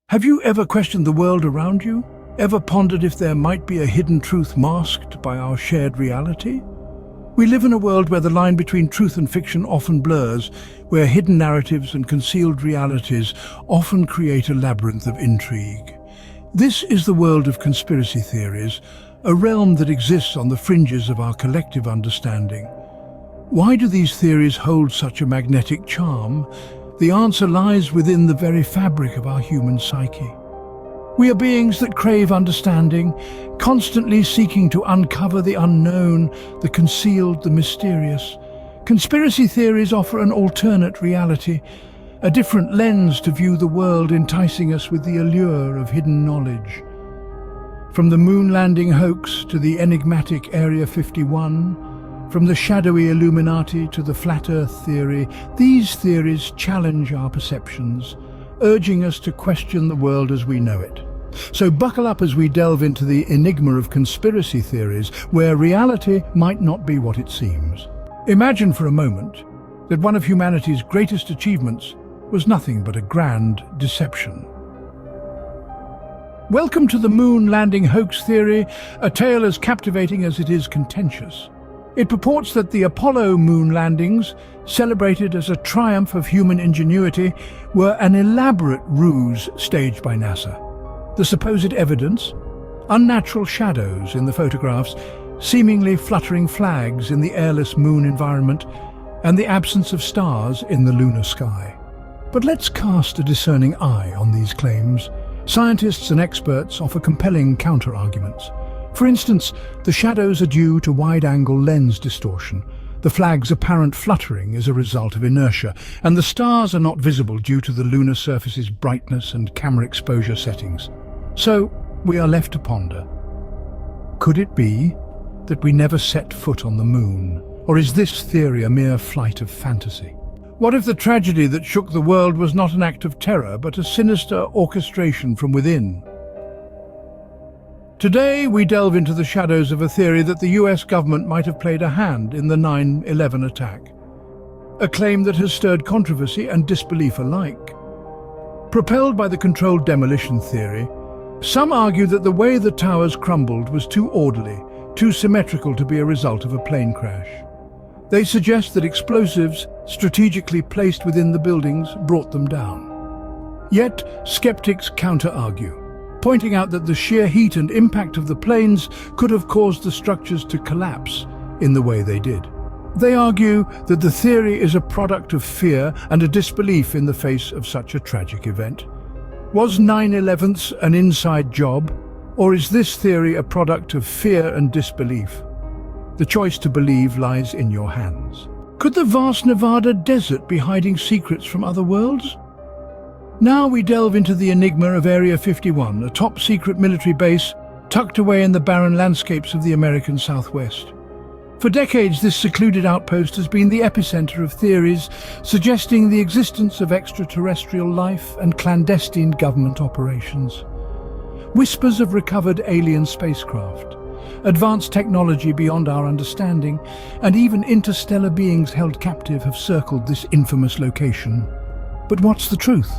Have you ever questioned the world around you? Ever pondered if there might be a hidden truth masked by our shared reality? We live in a world where the line between truth and fiction often blurs, where hidden narratives and concealed realities often create a labyrinth of intrigue. This is the world of conspiracy theories, a realm that exists on the fringes of our collective understanding. Why do these theories hold such a magnetic charm? The answer lies within the very fabric of our human psyche. We are beings that crave understanding, constantly seeking to uncover the unknown, the concealed, the mysterious. Conspiracy theories offer an alternate reality, a different lens to view the world, enticing us with the allure of hidden knowledge. From the moon landing hoax to the enigmatic Area 51, from the shadowy Illuminati to the flat Earth theory, these theories challenge our perceptions, urging us to question the world as we know it. So buckle up as we delve into the enigma of conspiracy theories, where reality might not be what it seems. Imagine for a moment that one of humanity's greatest achievements was nothing but a grand deception. Welcome to the moon landing hoax theory, a tale as captivating as it is contentious. It purports that the Apollo moon landings, celebrated as a triumph of human ingenuity, were an elaborate ruse staged by NASA. The supposed evidence? Unnatural shadows in the photographs, seemingly fluttering flags in the airless moon environment, and the absence of stars in the lunar sky. But let's cast a discerning eye on these claims. Scientists and experts offer compelling counter-arguments. For instance, the shadows are due to wide-angle lens distortion. The flag's apparent fluttering is a result of inertia, and the stars are not visible due to the lunar surface's brightness and camera exposure settings. So, we are left to ponder. Could it be that we never set foot on the moon? Or is this theory a mere flight of fantasy? What if the tragedy that shook the world was not an act of terror, but a sinister orchestration from within? Today, we delve into the shadows of a theory that the US government might have played a hand in the 9/11 attack. A claim that has stirred controversy and disbelief alike. Propelled by the controlled demolition theory, some argue that the way the towers crumbled was too orderly, too symmetrical to be a result of a plane crash. They suggest that explosives, strategically placed within the buildings, brought them down. Yet, skeptics counter-argue, pointing out that the sheer heat and impact of the planes could have caused the structures to collapse in the way they did. They argue that the theory is a product of fear and a disbelief in the face of such a tragic event. Was 9/11 an inside job, or is this theory a product of fear and disbelief? The choice to believe lies in your hands. Could the vast Nevada desert be hiding secrets from other worlds? Now we delve into the enigma of Area 51, a top-secret military base tucked away in the barren landscapes of the American Southwest. For decades, this secluded outpost has been the epicenter of theories suggesting the existence of extraterrestrial life and clandestine government operations. Whispers of recovered alien spacecraft, advanced technology beyond our understanding, and even interstellar beings held captive have circled this infamous location. But what's the truth?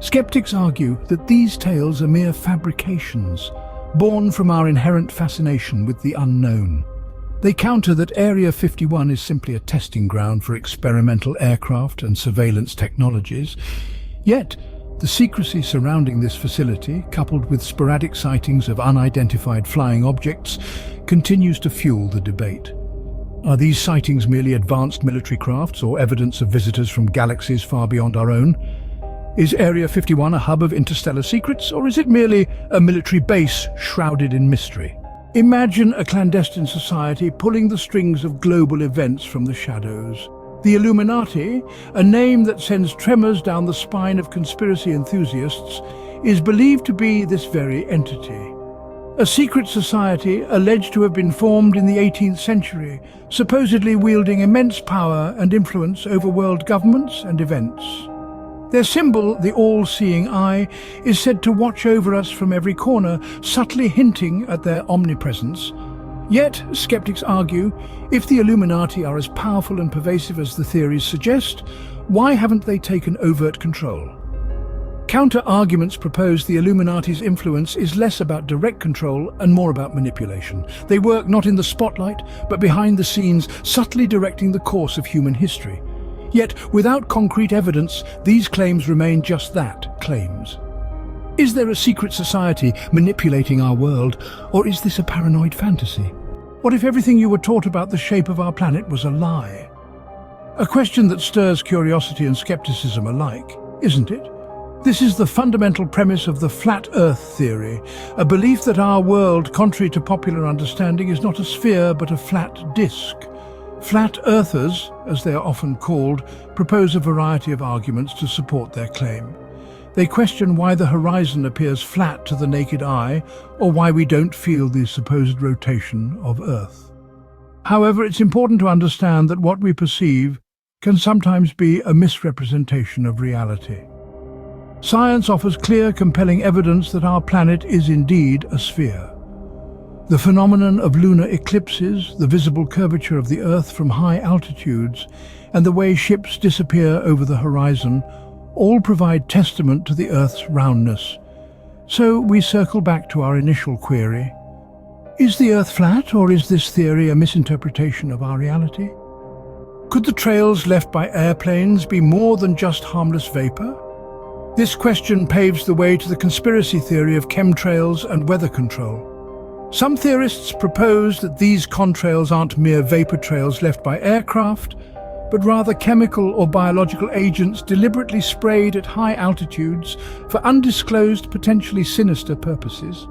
Skeptics argue that these tales are mere fabrications, born from our inherent fascination with the unknown. They counter that Area 51 is simply a testing ground for experimental aircraft and surveillance technologies. Yet, the secrecy surrounding this facility, coupled with sporadic sightings of unidentified flying objects, continues to fuel the debate. Are these sightings merely advanced military crafts or evidence of visitors from galaxies far beyond our own? Is Area 51 a hub of interstellar secrets, or is it merely a military base shrouded in mystery? Imagine a clandestine society pulling the strings of global events from the shadows. The Illuminati, a name that sends tremors down the spine of conspiracy enthusiasts, is believed to be this very entity. A secret society alleged to have been formed in the 18th century, supposedly wielding immense power and influence over world governments and events. Their symbol, the all-seeing eye, is said to watch over us from every corner, subtly hinting at their omnipresence. Yet, skeptics argue, if the Illuminati are as powerful and pervasive as the theories suggest, why haven't they taken overt control? Counter-arguments propose the Illuminati's influence is less about direct control and more about manipulation. They work not in the spotlight, but behind the scenes, subtly directing the course of human history. Yet, without concrete evidence, these claims remain just that, claims. Is there a secret society manipulating our world, or is this a paranoid fantasy? What if everything you were taught about the shape of our planet was a lie? A question that stirs curiosity and skepticism alike, isn't it? This is the fundamental premise of the flat Earth theory, a belief that our world, contrary to popular understanding, is not a sphere but a flat disk. Flat Earthers, as they are often called, propose a variety of arguments to support their claim. They question why the horizon appears flat to the naked eye, or why we don't feel the supposed rotation of Earth. However, it's important to understand that what we perceive can sometimes be a misrepresentation of reality. Science offers clear, compelling evidence that our planet is indeed a sphere. The phenomenon of lunar eclipses, the visible curvature of the Earth from high altitudes, and the way ships disappear over the horizon all provide testament to the Earth's roundness. So we circle back to our initial query. Is the Earth flat, or is this theory a misinterpretation of our reality? Could the trails left by airplanes be more than just harmless vapor? This question paves the way to the conspiracy theory of chemtrails and weather control. Some theorists propose that these contrails aren't mere vapor trails left by aircraft, but rather chemical or biological agents deliberately sprayed at high altitudes for undisclosed, potentially sinister purposes.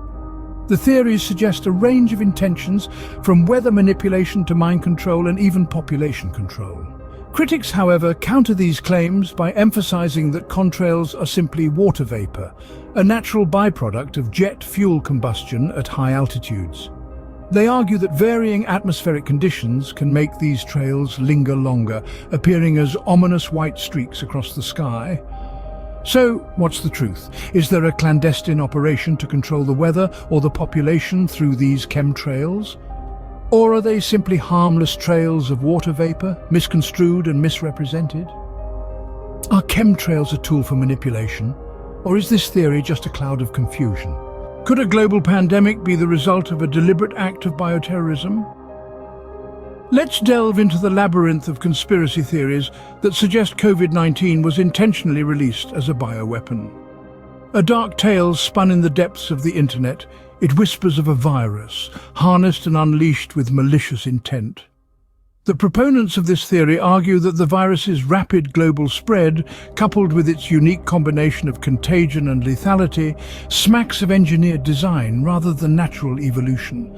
The theories suggest a range of intentions, from weather manipulation to mind control and even population control. Critics, however, counter these claims by emphasizing that contrails are simply water vapor, a natural byproduct of jet fuel combustion at high altitudes. They argue that varying atmospheric conditions can make these trails linger longer, appearing as ominous white streaks across the sky. So, what's the truth? Is there a clandestine operation to control the weather or the population through these chemtrails? Or are they simply harmless trails of water vapor, misconstrued and misrepresented? Are chemtrails a tool for manipulation? Or is this theory just a cloud of confusion? Could a global pandemic be the result of a deliberate act of bioterrorism? Let's delve into the labyrinth of conspiracy theories that suggest COVID-19 was intentionally released as a bioweapon. A dark tale spun in the depths of the internet. It whispers of a virus, harnessed and unleashed with malicious intent. The proponents of this theory argue that the virus's rapid global spread, coupled with its unique combination of contagion and lethality, smacks of engineered design rather than natural evolution.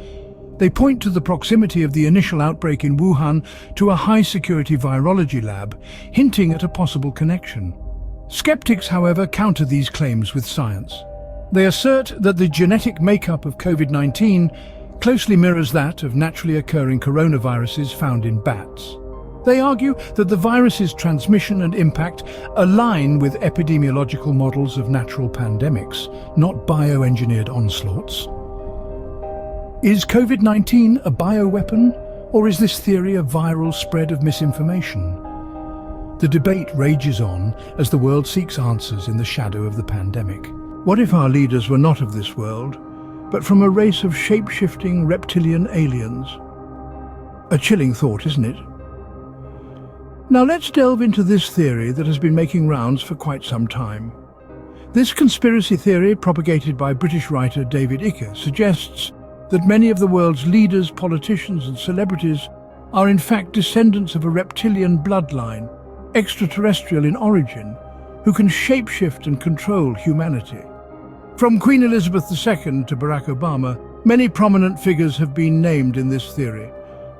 They point to the proximity of the initial outbreak in Wuhan to a high-security virology lab, hinting at a possible connection. Skeptics, however, counter these claims with science. They assert that the genetic makeup of COVID-19 closely mirrors that of naturally occurring coronaviruses found in bats. They argue that the virus's transmission and impact align with epidemiological models of natural pandemics, not bioengineered onslaughts. Is COVID-19 a bioweapon, or is this theory a viral spread of misinformation? The debate rages on as the world seeks answers in the shadow of the pandemic. What if our leaders were not of this world, but from a race of shape-shifting reptilian aliens? A chilling thought, isn't it? Now let's delve into this theory that has been making rounds for quite some time. This conspiracy theory, propagated by British writer David Icke, suggests that many of the world's leaders, politicians and celebrities are in fact descendants of a reptilian bloodline, extraterrestrial in origin, who can shapeshift and control humanity. From Queen Elizabeth II to Barack Obama, many prominent figures have been named in this theory.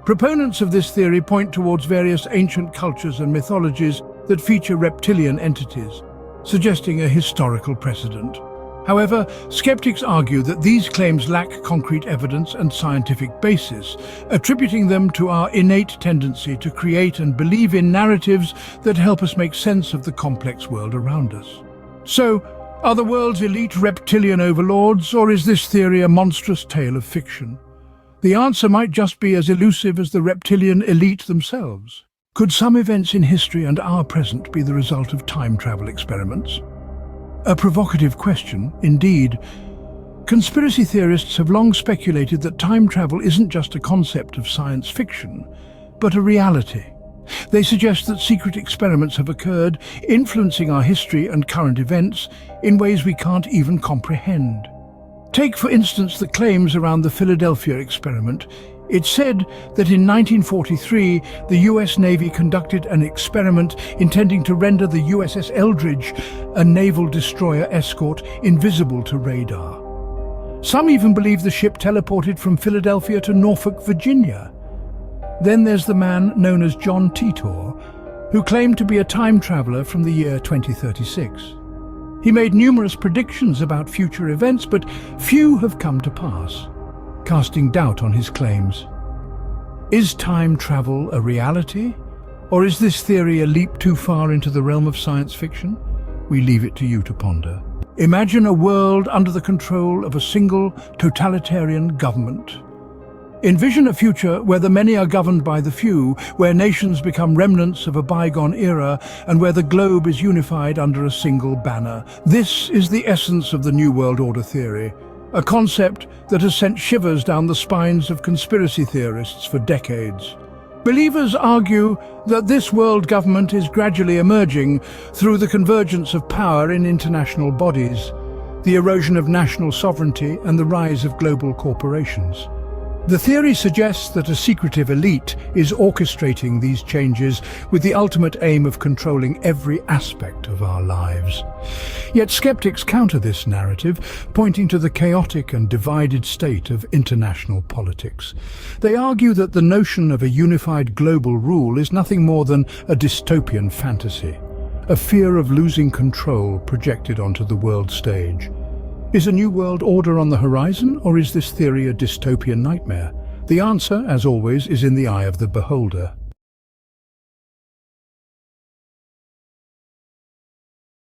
Proponents of this theory point towards various ancient cultures and mythologies that feature reptilian entities, suggesting a historical precedent. However, skeptics argue that these claims lack concrete evidence and scientific basis, attributing them to our innate tendency to create and believe in narratives that help us make sense of the complex world around us. So, are the world's elite reptilian overlords, or is this theory a monstrous tale of fiction? The answer might just be as elusive as the reptilian elite themselves. Could some events in history and our present be the result of time travel experiments? A provocative question, indeed. Conspiracy theorists have long speculated that time travel isn't just a concept of science fiction, but a reality. They suggest that secret experiments have occurred, influencing our history and current events in ways we can't even comprehend. Take, for instance, the claims around the Philadelphia experiment. It's said that in 1943, the US Navy conducted an experiment intending to render the USS Eldridge, a naval destroyer escort, invisible to radar. Some even believe the ship teleported from Philadelphia to Norfolk, Virginia. Then there's the man known as John Titor, who claimed to be a time traveler from the year 2036. He made numerous predictions about future events, but few have come to pass, casting doubt on his claims. Is time travel a reality? Or is this theory a leap too far into the realm of science fiction? We leave it to you to ponder. Imagine a world under the control of a single totalitarian government. Envision a future where the many are governed by the few, where nations become remnants of a bygone era, and where the globe is unified under a single banner. This is the essence of the New World Order theory, a concept that has sent shivers down the spines of conspiracy theorists for decades. Believers argue that this world government is gradually emerging through the convergence of power in international bodies, the erosion of national sovereignty, and the rise of global corporations. The theory suggests that a secretive elite is orchestrating these changes with the ultimate aim of controlling every aspect of our lives. Yet skeptics counter this narrative, pointing to the chaotic and divided state of international politics. They argue that the notion of a unified global rule is nothing more than a dystopian fantasy, a fear of losing control projected onto the world stage. Is a new world order on the horizon, or is this theory a dystopian nightmare? The answer, as always, is in the eye of the beholder.